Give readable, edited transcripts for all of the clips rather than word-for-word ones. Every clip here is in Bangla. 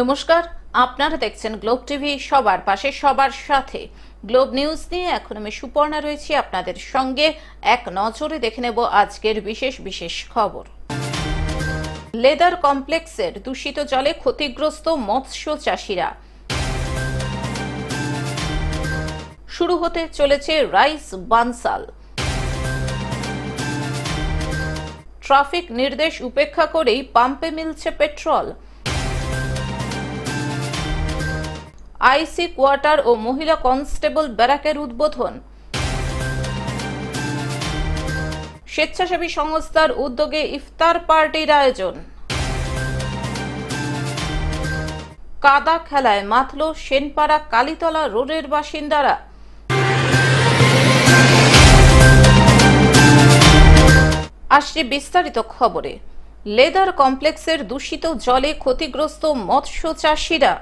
নমস্কার, আপনারা দেখছেন গ্লোব টিভি, সবার পাশে সবার সাথে। গ্লোব নিউজ নিয়ে এখন আমি সুপর্ণা রয়েছি আপনাদের সঙ্গে। এক নজরে দেখে নেব আজকের বিশেষ খবর। লেদার কমপ্লেক্সের দূষিত জলে ক্ষতিগ্রস্ত মৎস্য চাষিরা। শুরু হতে চলেছে রাইস বানসাল। ট্রাফিক নির্দেশ উপেক্ষা করেই পাম্পে মিলছে পেট্রোল। আইসি কোয়ার্টার ও মহিলা কনস্টেবল ব্যারাকের উদ্বোধন। স্বেচ্ছাসেবী সংস্থার উদ্যোগে ইফতার পার্টির আয়োজন। কাদা খেলায় মাতল সেনপাড়া কালীতলা রোডের বাসিন্দারা। আসছে বিস্তারিত খবরে। লেদার কমপ্লেক্সের দূষিত জলে ক্ষতিগ্রস্ত মৎস্য চাষিরা।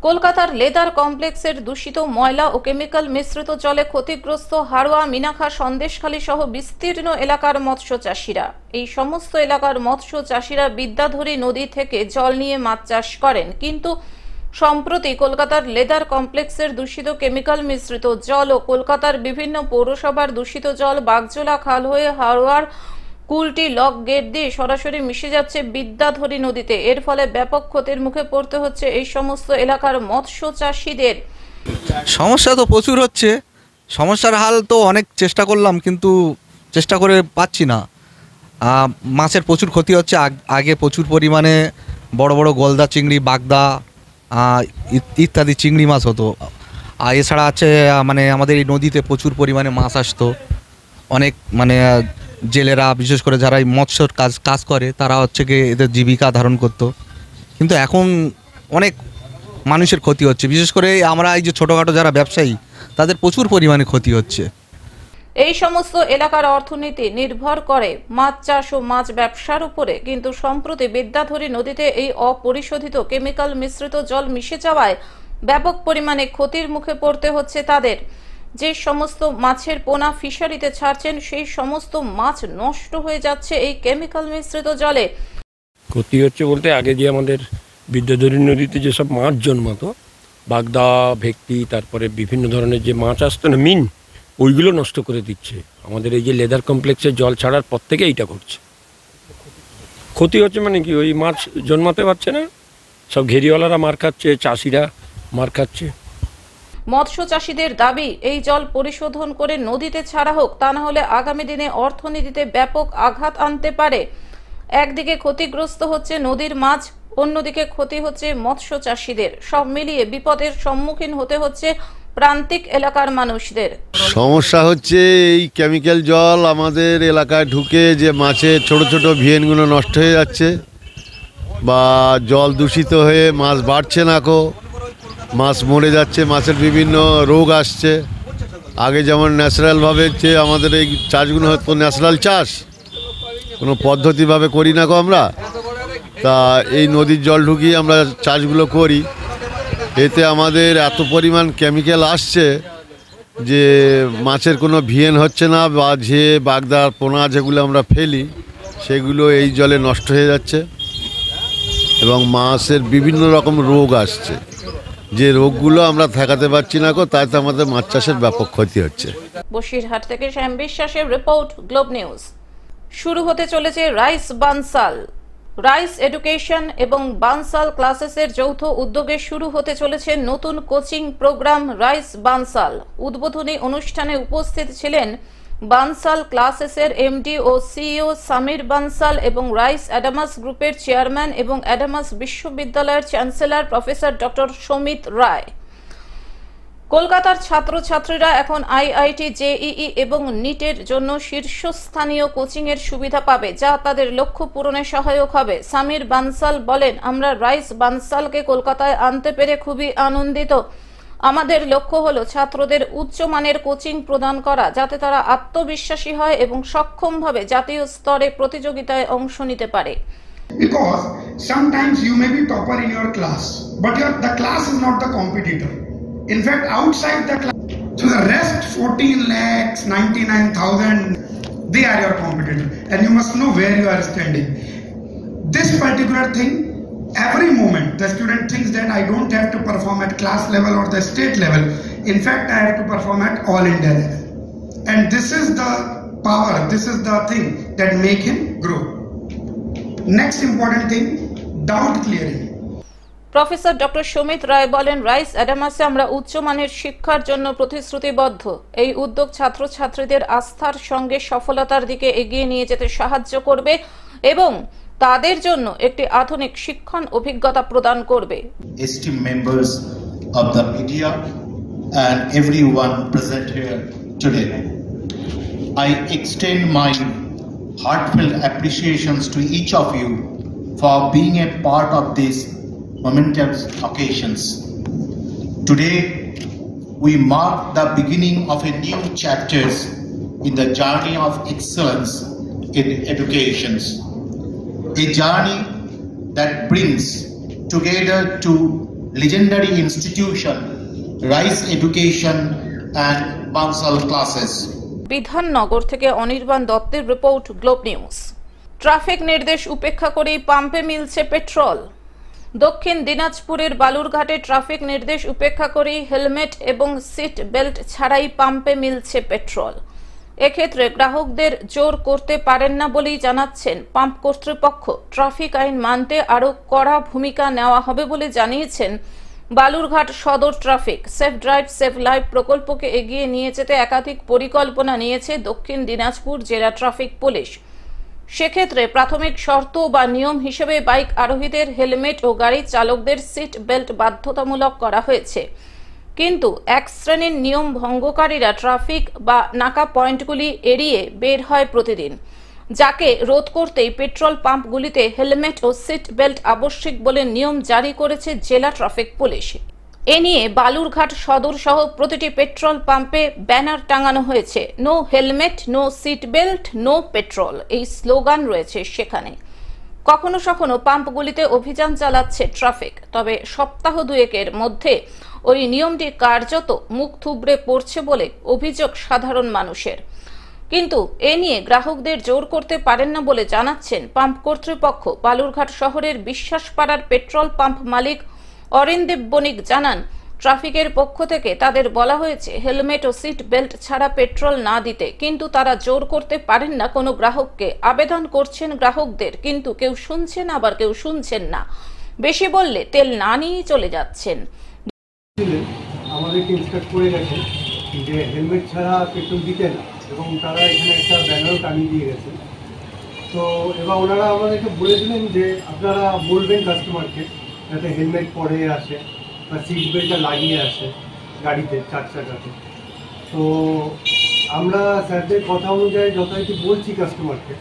কলকাতার লেদার কমপ্লেক্সের দূষিত ময়লা ও কেমিক্যাল মিশ্রিত জলে ক্ষতিগ্রস্ত হাড়োয়া, মিনাখা, সন্দেশখালী সহ বিস্তীর্ণ এলাকার মৎস্য চাষিরা। এই সমস্ত এলাকার মৎস্য চাষিরা বিদ্যাধরী নদী থেকে জল নিয়ে মাছ চাষ করেন, কিন্তু সম্প্রতি কলকাতার লেদার কমপ্লেক্সের দূষিত কেমিক্যাল মিশ্রিত জল ও কলকাতার বিভিন্ন পৌরসভার দূষিত জল বাগজোলা খাল হয়ে হাড়োয়ার কুলটি লক গেট দিয়ে সরাসরি মিশে যাচ্ছে বিদ্যাধরী নদীতে। এর ফলে ব্যাপক ক্ষতির মুখে পড়তে হচ্ছে এই সমস্ত এলাকার মৎস্য চাষিদের। সমস্যা তো প্রচুর হচ্ছে। সমস্যার হাল তো অনেক চেষ্টা করলাম, কিন্তু চেষ্টা করে পাচ্ছি না। মাছের প্রচুর ক্ষতি হচ্ছে। আগে প্রচুর পরিমাণে বড় বড় গলদা চিংড়ি, বাগদা ইত্যাদি চিংড়ি মাছ হতো। আর এছাড়া আছে আমাদের এই নদীতে প্রচুর পরিমাণে মাছ আসতো। অনেক জেলেরা, বিশেষ করে যারা এই মৎস্যর কাজ করে, তারা হচ্ছে গিয়ে এদের জীবিকা ধারণ করতো। কিন্তু এখন অনেক মানুষের ক্ষতি হচ্ছে, বিশেষ করে আমরা এই যে ছোটোখাটো যারা ব্যবসায়ী, তাদের প্রচুর পরিমাণে ক্ষতি হচ্ছে। এই সমস্ত এলাকার অর্থনীতি নির্ভর করে মাছ চাষ ও মাছ ব্যবসার উপরে, কিন্তু সম্প্রতি বিদ্যাধরী নদীতে এই অপরিশোধিত কেমিক্যাল মিশ্রিত জল মিশে যাওয়ায় ব্যাপক পরিমাণে ক্ষতির মুখে পড়তে হচ্ছে তাদের। যে সমস্ত মাছের পোনা ফিশারিতে ছাড়ছেন, সেই সমস্ত মাছ নষ্ট হয়ে যাচ্ছে এই কেমিক্যাল মিশ্রিত জলে। ক্ষতি হচ্ছে বলতে, আগে যে আমাদের বিদ্যাধরী নদীতে যেসব মাছ জন্মাতো, বাগদা, ভেটকি, তারপরে বিভিন্ন ধরনের যে মাছ আসতো না, মিন, ওইগুলো নষ্ট করে দিচ্ছে। আমাদের এই যে লেদার কমপ্লেক্সের জল ছাড়ার পর থেকে এইটা করছে। ক্ষতি হচ্ছে কি, ওই মাছ জন্মাতে পারছে না, সব ঘেরিওয়ালারা মার খাচ্ছে, চাষিরা মার খাচ্ছে। মৎস্য চাষিদের দাবি, এই জল পরিশোধন করে নদীতে ছাড়া হোক, তা না হলে আগামী দিনে অর্থনীতিতে ব্যাপক আঘাত আনতে পারে। একদিকে ক্ষতিগ্রস্ত হচ্ছে নদীর মাছ, অন্যদিকে ক্ষতি হচ্ছে মৎস্য চাষিদের। সব মিলিয়ে বিপদের সম্মুখীন হতে হচ্ছে প্রান্তিক এলাকার মানুষদের। সমস্যা হচ্ছে এই কেমিক্যাল জল আমাদের এলাকায় ঢুকে যে মাছের ছোট ছোট ভিয়েনগুলো নষ্ট হয়ে যাচ্ছে, বা জল দূষিত হয়ে মাছ বাড়ছে না, মাছ মরে যাচ্ছে, মাছের বিভিন্ন রোগ আসছে। আগে যেমন ন্যাচারালভাবে যে আমাদের এই চাষগুলো হতো, ন্যাচারাল চাষ, কোনো পদ্ধতিভাবে করি না আমরা, তা এই নদীর জল ঢুকিয়ে আমরা চাষগুলো করি। এতে আমাদের এত পরিমাণ কেমিক্যাল আসছে যে মাছের কোনো ভিয়েন হচ্ছে না, বা ঝে, বাগদার পোনা যেগুলো আমরা ফেলি, সেগুলো এই জলে নষ্ট হয়ে যাচ্ছে এবং মাছের বিভিন্ন রকম রোগ আসছে। যে রোগগুলো আমরা ঠেকাতে পারছি না, তাতে আমাদের মাছ চাষের ব্যাপক ক্ষতি হচ্ছে। বসিরহাট থেকে শ্যাম বিশ্বাসের রিপোর্ট, গ্লোব নিউজ। শুরু হতে চলেছে রাইস বানসাল। রাইস এডুকেশন এবং বানসাল ক্লাসেসের যৌথ উদ্যোগে শুরু হতে চলেছে নতুন কোচিং প্রোগ্রাম রাইস বানসাল। উদ্বোধনী অনুষ্ঠানে উপস্থিত ছিলেন বানসাল ক্লাসেসের এমডি ও সিইও সামির বানসাল এবং রাইস অ্যাডামাস গ্রুপের চেয়ারম্যান এবং অ্যাডামাস বিশ্ববিদ্যালয়ের চ্যান্সেলর প্রফেসর ডক্টর সমিত রায়। কলকাতার ছাত্রছাত্রীরা এখন আইআইটি, জেইই এবং নিটের জন্য শীর্ষস্থানীয় কোচিং এর সুবিধা পাবে, যা তাদের লক্ষ্য পূরণে সহায়ক হবে। সামির বানসাল বলেন, আমরা রাইস বানসালকে কলকাতায় আনতে পেরে খুবই আনন্দিত। আমাদের লক্ষ্য হলো ছাত্রদের উচ্চমানের কোচিং প্রদান করা, যাতে তারা আত্মবিশ্বাসী হয় এবং সক্ষমভাবে জাতীয় স্তরে প্রতিযোগিতায় অংশ নিতে পারে। Because sometimes you may be topper in your class, but the class is not the competitor. In fact, outside the class, so the rest 14,99,000, they are your competitor, and you must know where you are standing. This particular thing Every moment the student thinks that I don't have to perform at class level or the state level. In fact, I have to perform at all India level. And this is the power, this is the thing that make him grow. Next important thing, doubt clearing. Professor doctor Sumit Roy বলেন, রাইস অ্যাডামাসে আমরা উচ্চমানের শিক্ষার জন্য প্রতিশ্রুতিবদ্ধ। এই উদ্যোগ ছাত্রছাত্রীদের আস্থার সঙ্গে সফলতার দিকে এগিয়ে নিয়ে যেতে সাহায্য করবে এবং তাদের জন্য একটি আধুনিক শিক্ষণ অভিজ্ঞতা প্রদান করবে। Esteemed members of the media and everyone present here today, I extend my heartfelt appreciations to each of you for being a part of these momentous occasions. Today, we mark the beginning of a new chapters in the journey of excellence in education. A journey that brings together two legendary institutions, Rice Education and Bansal classes. Bidhannagar থেকে অনির্বাণ দত্তের রিপোর্ট, গ্লোব নিউজ। ট্রাফিক নির্দেশ উপেক্ষা করেই পাম্পে মিলছে পেট্রোল। দক্ষিণ দিনাজপুরের বালুরঘাটে ট্রাফিক নির্দেশ উপেক্ষা করেই হেলমেট এবং সিট বেল্ট ছাড়াই পাম্পে মিলছে পেট্রোল। এক্ষেত্রে গ্রাহকদের জোর করতে পারেন না বলেই জানাচ্ছেন পাম্প কর্তৃপক্ষ। ট্রাফিক আইন মানতে আরও কড়া ভূমিকা নেওয়া হবে বলে জানিয়েছেন বালুরঘাট সদর traffic. Safe drive safe life প্রকল্পকে এগিয়ে নিয়ে যেতে একাধিক পরিকল্পনা নিয়েছে দক্ষিণ দিনাজপুর জেলা ট্রাফিক পুলিশ। সেক্ষেত্রে প্রাথমিক শর্ত বা নিয়ম হিসেবে বাইক আরোহীদের হেলমেট ও গাড়ি চালকদের সিট বেল্ট বাধ্যতামূলক করা হয়েছে। কিন্তু এক শ্রেণীর নিয়ম ভঙ্গকারীরা ট্রাফিক বা নাকা পয়েন্টগুলি এড়িয়ে বের হয় প্রতিদিন, যাকে রোধ করতেই পেট্রোল পাম্পগুলিতে হেলমেট ও সিট বেল্ট আবশ্যিক বলে নিয়ম জারি করেছে জেলা ট্রাফিক পুলিশ। এ নিয়ে বালুরঘাট সদর সহ প্রতিটি পেট্রোল পাম্পে ব্যানার টাঙানো হয়েছে, no helmet, no seat belt, no petrol, এই স্লোগান রয়েছে সেখানে। কখনো কখনো পাম্পগুলিতে অভিযান চালাচ্ছে ট্রাফিক, তবে সপ্তাহ দুয়েকের মধ্যে ওই নিয়মটি কার্যত মুখ থুবড়ে পড়ছে বলে অভিযোগ সাধারণ মানুষের। কিন্তু এ নিয়ে গ্রাহকদের জোর করতে পারেন না বলে জানাচ্ছেন পাম্প কর্তৃপক্ষ। বালুরঘাট শহরের বিশ্বাসপাড়ার পেট্রোল পাম্প মালিক অরিন্দীপ বণিক জানান, ট্রাফিকের পক্ষ থেকে তাদের বলা হয়েছে হেলমেট ও সিট বেল্ট ছাড়া পেট্রোল না দিতে, কিন্তু তারা জোর করতে পারেন না কোনো গ্রাহককে। আবেদন করছেন গ্রাহকদের, কিন্তু কেউ শুনছেন আবার কেউ শুনছেন না। বেশি বললে তেল না নিয়ে চলে যাচ্ছেন। আমাদেরকে ইনস্ট্রাক্ট করে গেছে যে হেলমেট ছাড়া পেট্রোল দিতে না, এবং তারা এখানে একটা ব্যানারও টানিয়ে দিয়ে গেছে। তো এবার ওনারা আমাদেরকে বলেছিলেন যে আপনারা বলবেন কাস্টমারকে যাতে হেলমেট পরে আসে বা সিট বেল্টটা লাগিয়ে আসে গাড়িতে, চার চাকাতে। তো আমরা স্যারদের কথা অনুযায়ী যথারীতি বলছি কাস্টমারকে।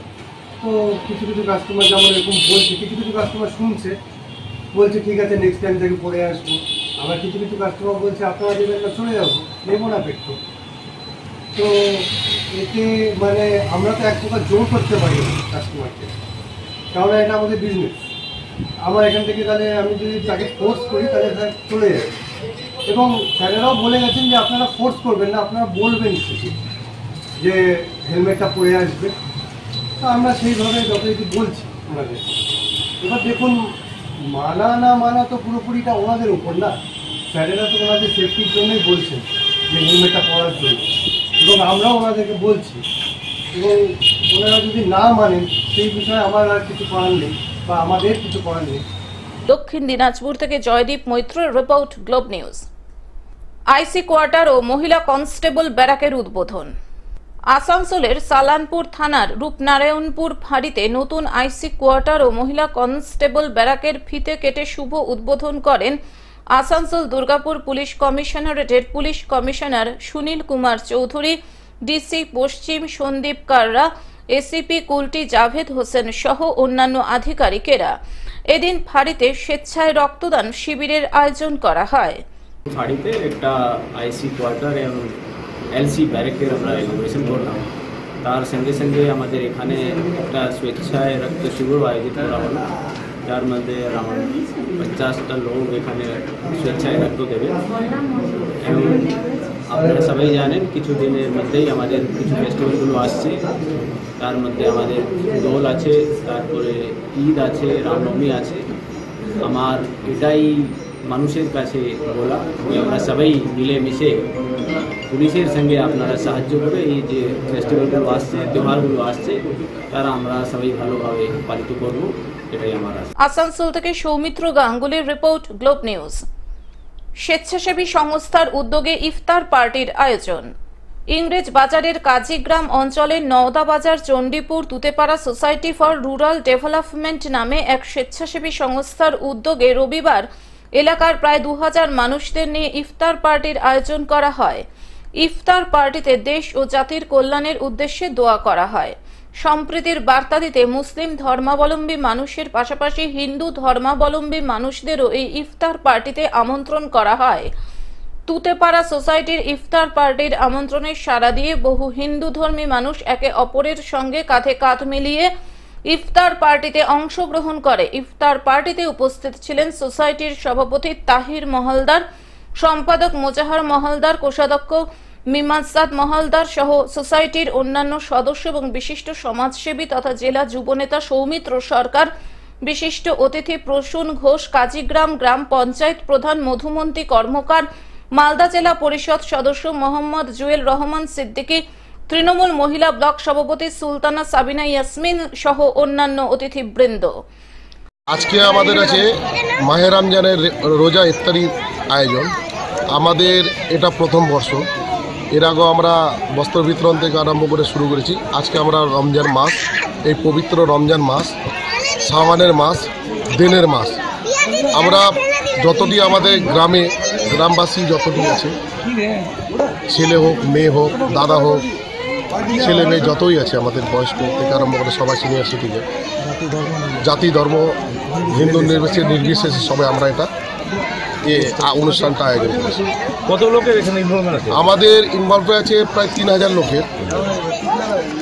তো কিছু কিছু কাস্টমার যেমন এরকম বলছে, কিছু কিছু কাস্টমার শুনছে, বলছে ঠিক আছে নেক্সট টাইম থেকে পরে আসবো। আবার কিছু কিছু কাস্টমার বলছে আপনারা দেবেন না, চলে যাবো, নেবো না পেট্রোল। তো এতে মানে আমরা তো এক প্রকার জোর করতে পারি না কাস্টমারকে, কারণ এটা আমাদের বিজনেস। আমার এখান থেকে তাহলে আমি যদি তাকে ফোর্স করি তাহলে স্যার চলে যাবে। এবং স্যারেরাও বলে গেছেন যে আপনারা ফোর্স করবেন না, আপনারা বলবেন শুধু যে হেলমেটটা পরে আসবে। তো আমরা সেইভাবে যথারীতি বলছি ওনাদের। এবার দেখুন, মানা না মানা তো পুরোপুরিটা ওনাদের উপর না। স্যারেরা তো ওনাদের সেফটির জন্যই বলছেন যে হেলমেটটা পরার জন্য, এবং আমরাও ওনাদেরকে বলছি। এবং ওনারা যদি না মানেন সেই বিষয়ে আমার আর কিছু করার নেই, বা আমাদের কিছু করার নেই। দক্ষিণ দিনাজপুর থেকে জয়দীপ মৈত্রের রিপোর্ট, গ্লোব নিউজ। আইসি কোয়ার্টার ও মহিলা কনস্টেবল ব্যারাকের উদ্বোধন। আসানসোলের সালানপুর থানার রূপনারায়ণপুর ফাঁড়িতে নতুন আইসি কোয়ার্টার ও মহিলা কনস্টেবল ব্যারাকের ফিতে কেটে শুভ উদ্বোধন করেন আসানসোল দুর্গাপুর পুলিশ কমিশনারেটের police commissioner Sunil Kumar Chowdhury, DC পশ্চিম সন্দীপ কাররা, এসিপি কুলটি জাভেদ হোসেন সহ অন্যান্য আধিকারিকেরা। এদিন ফাঁড়িতে স্বেচ্ছায় রক্তদান শিবিরের আয়োজন করা হয়। ফাঁড়িতে একটা আইসি কোয়ার্টার এবং এলসি ব্যারেকের আমরা ইনোভেশন করলাম। তার সঙ্গে সঙ্গে আমাদের এখানে একটা স্বেচ্ছায় রক্ত শিবির আয়োজিত করা হলো, যার মধ্যে আমার 50টা লোক এখানে স্বেচ্ছায় রক্ত দেবে। এবং আপনারা সবাই জানেন কিছুদিনের মধ্যেই আমাদের কিছু ফেস্টিভ্যালগুলো আসছে, তার মধ্যে আমাদের দোল আছে, তারপরে ঈদ আছে, রামনবমী আছে। আমার এটাই মানুষের কাছে বলা যে আমরা সবাই মিলেমিশে পুলিশের সঙ্গে আপনারা সাহায্য করে এই যে ফেস্টিভ্যালগুলো আসছে, त्यौहारগুলো আসছে, তারা আমরা সবাই ভালোভাবে পালিত করব, এটাই আমার আশা। আসানসোল থেকে সৌমিত্র গাঙ্গুলির রিপোর্ট, গ্লোব নিউজ। স্বেচ্ছাসেবী সংস্থার উদ্যোগে ইফতার পার্টির আয়োজন। ইংরেজ বাজারের কাজীগ্রাম অঞ্চলের Naodabazar Chandipur Tutepara society for rural development নামে এক স্বেচ্ছাসেবী সংস্থার উদ্যোগে রবিবার এলাকার প্রায় 2000 মানুষদের নিয়ে ইফতার পার্টির আয়োজন করা হয়। ইফতার পার্টিতে দেশ ও জাতির কল্যাণের উদ্দেশ্যে দোয়া করা হয়। সম্প্রীতির বার্তা দিতে মুসলিম ধর্মাবলম্বী মানুষের পাশাপাশি হিন্দু ধর্মাবলম্বী মানুষদেরও এই ইফতার পার্টিতে আমন্ত্রণ করা হয়। তুতেপাড়া সোসাইটির ইফতার পার্টির আমন্ত্রণে সাড়া দিয়ে বহু হিন্দু ধর্মী মানুষ একে অপরের সঙ্গে কাঁধে কাঁধ মিলিয়ে ইফতার পার্টিতে অংশগ্রহণ করে। ইফতার পার্টিতে উপস্থিত ছিলেন সোসাইটির সভাপতি তাহির মহলদার, সম্পাদক মোজাহার মহলদার, কোষাধ্যক্ষ মিমাসাদ মহলদার সহ সোসাইটির অন্যান্য সদস্য এবং বিশিষ্ট সমাজসেবী তথা জেলা যুবনেতা সৌমিত্র সরকার, বিশিষ্ট অতিথি প্রসূন ঘোষ, কাজীগ্রাম গ্রাম পঞ্চায়েত প্রধান মধুমন্তী কর্মকার, মালদা জেলা পরিষদ সদস্য মোহাম্মদ জুয়েল রহমান সিদ্দিকী, তৃণমূল মহিলা ব্লক সভাপতি সুলতানা সাবিনা ইয়াসমিন সহ অন্যান্য অতিথিবৃন্দ। আজকে আমাদের আছে মাহে রমজানের রোজা ইফতারি আয়োজন। আমাদের এটা প্রথম বর্ষ। এর আগেও আমরা বস্ত্র বিতরণ থেকে আরম্ভ করে শুরু করেছি। আজকে আমরা রমজান মাস, এই পবিত্র রমজান মাস, সামানের মাস, দিনের মাস, আমরা যতটি আমাদের গ্রামবাসী যতটি আছে, ছেলে হোক মেয়ে হোক দাদা হোক ছেলে মেয়ে যতই আছে আমাদের বয়স্ক থেকে আরম্ভ করে সবাই সিনিয়র সিটিজেন, জাতি ধর্ম হিন্দু নির্বিশেষে সবাই আমরা এটা অনুষ্ঠানটা আয়োজন করেছি। কত লোকের এখানে ইনভলভমেন্ট আছে? আমাদের ইনভলভ আছে প্রায় 3000 লোকের।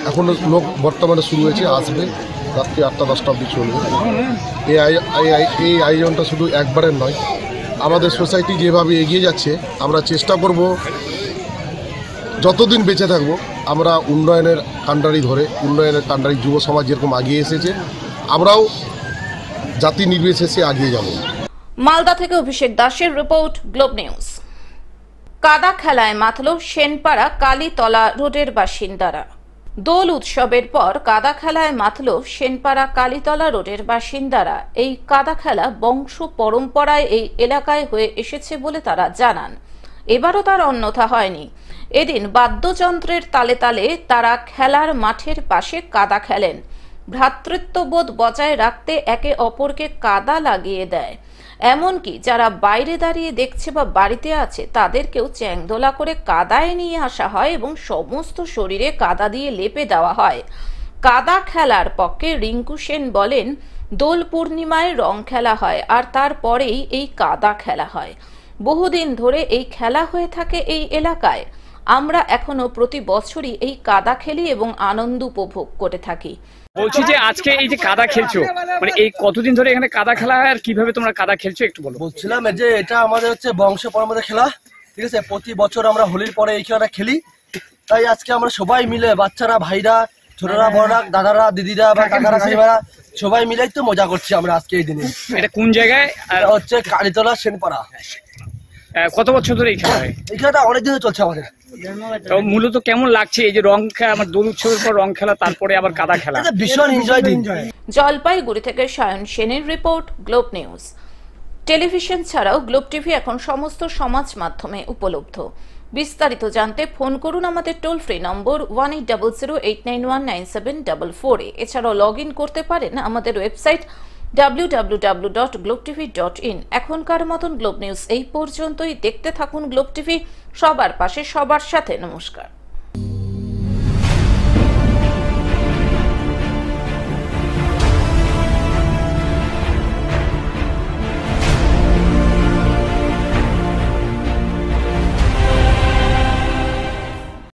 এখনো লোক বর্তমানে শুরু হয়েছে, আসবে রাত্রি 8টা-10টা অবধি চলবে। এই আয়োজনটা শুধু একবারের নয়, আমাদের সোসাইটি যেভাবে এগিয়ে যাচ্ছে আমরা চেষ্টা করব যতদিন বেঁচে থাকবো আমরা উন্নয়নের কান্ডারি ধরে, উন্নয়নের কান্ডারি যুব সমাজ যেরকম এগিয়ে এসেছে আমরাও জাতি নির্বিশেষে এগিয়ে যাব। মালদা থেকে অভিষেক দাসের রিপোর্ট, গ্লোব নিউজ। কাদা খেলায় মাতল সেনপাড়া কালীতলা রোডের বাসিন্দারা। দোল উৎসবের পর কাদা খেলায় মাতল সেনপাড়া কালীতলা রোডের বাসিন্দারা। এই কাদা খেলা বংশ পরম্পরায় এই এলাকায় হয়ে এসেছে বলে তারা জানান। এবারও তার অন্যথা হয়নি। এদিন বাদ্যযন্ত্রের তালে তালে তারা খেলার মাঠের পাশে কাদা খেলেন। ভ্রাতৃত্ববোধ বজায় রাখতে একে অপরকে কাদা লাগিয়ে দেয়। এমনকি যারা বাইরে দাঁড়িয়ে দেখছে বা বাড়িতে আছে তাদেরকেও চ্যাংদোলা করে কাদায় নিয়ে আসা হয় এবং সমস্ত শরীরে কাদা দিয়ে লেপে দেওয়া হয়। কাদা খেলার পক্ষে রিঙ্কু সেন বলেন, দোল পূর্ণিমায় রং খেলা হয় আর তারপরেই এই কাদা খেলা হয়। বহুদিন ধরে এই খেলা হয়ে থাকে এই এলাকায়। আমরা এখনো প্রতি বছরই এই কাদা খেলি এবং আনন্দ উপভোগ করে থাকি। বলছি যে আজকে এই যে কাদা খেলছো, মানে এই কতদিন ধরে এখানে কাদা খেলা হয় আর কিভাবে তোমরা কাদা খেলছো একটু বলো। বলছিলাম যে এটা আমাদের হচ্ছে বংশ পরম্পরা খেলা, ঠিক আছে। প্রতি বছর আমরা হোলির পরে এই খেলাটা খেলি। তাই আজকে আমরা সবাই মিলে, বাচ্চারা, ভাইরা, ছোটরা, বড়রা, দাদারা, দিদিরা বা কাকারা, কাকিমারা সবাই মিলেই তো মজা করছি আমরা আজকে এই দিনে। এটা কোন জায়গায়? হচ্ছে কালীতলা সেনপাড়া। কত বছর ধরে এই খেলা হয়? এই খেলাটা অনেকদিন ধরে চলছে আমাদের। মূলত কেমন লাগছে এই যে রং খেলা, আমার দোল উৎসবের পর রং খেলা, তারপরে আবার কাদা খেলা? ভীষণ এনজয় দিন। জলপাইগুড়ি থেকে সায়ন সেনের রিপোর্ট, গ্লোব নিউজ। টেলিভিশন ছাড়াও গ্লোব টিভি এখন সমস্ত সমাজ মাধ্যমে উপলব্ধ। বিস্তারিত জানতে ফোন করুন আমাদের টোল ফ্রি নম্বর 180089197444 এ। এছাড়াও লগ ইন করতে পারেন আমাদের ওয়েবসাইট www.globetv.in। এখনকার মতন গ্লোব নিউজ এই পর্যন্তই। দেখতে থাকুন গ্লোব টিভি, সবার পাশে সবার সাথে। নমস্কার।